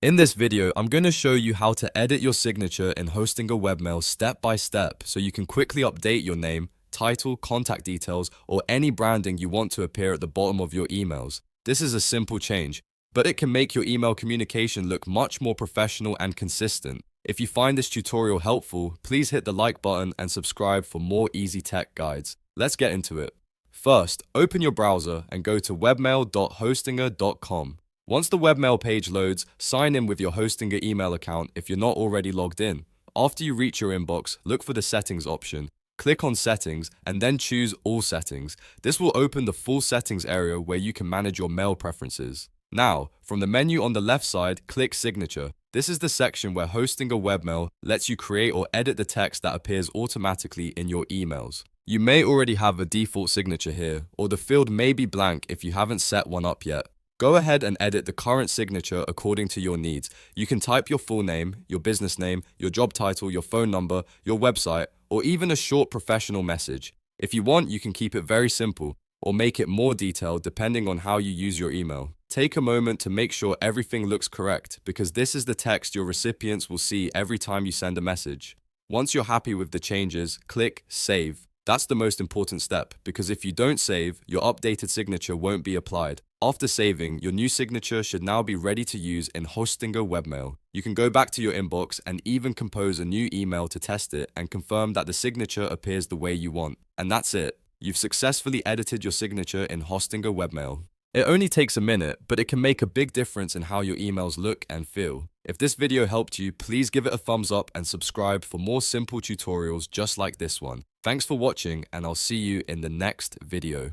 In this video, I'm going to show you how to edit your signature in Hostinger Webmail step by step so you can quickly update your name, title, contact details, or any branding you want to appear at the bottom of your emails. This is a simple change, but it can make your email communication look much more professional and consistent. If you find this tutorial helpful, please hit the like button and subscribe for more easy tech guides. Let's get into it. First, open your browser and go to webmail.hostinger.com. Once the webmail page loads, sign in with your Hostinger email account if you're not already logged in. After you reach your inbox, look for the settings option. Click on settings and then choose all settings. This will open the full settings area where you can manage your mail preferences. Now, from the menu on the left side, click signature. This is the section where Hostinger Webmail lets you create or edit the text that appears automatically in your emails. You may already have a default signature here, or the field may be blank if you haven't set one up yet. Go ahead and edit the current signature according to your needs. You can type your full name, your business name, your job title, your phone number, your website, or even a short professional message. If you want, you can keep it very simple or make it more detailed depending on how you use your email. Take a moment to make sure everything looks correct because this is the text your recipients will see every time you send a message. Once you're happy with the changes, click Save. That's the most important step because if you don't save, your updated signature won't be applied. After saving, your new signature should now be ready to use in Hostinger Webmail. You can go back to your inbox and even compose a new email to test it and confirm that the signature appears the way you want. And that's it. You've successfully edited your signature in Hostinger Webmail. It only takes a minute, but it can make a big difference in how your emails look and feel. If this video helped you, please give it a thumbs up and subscribe for more simple tutorials just like this one. Thanks for watching, and I'll see you in the next video.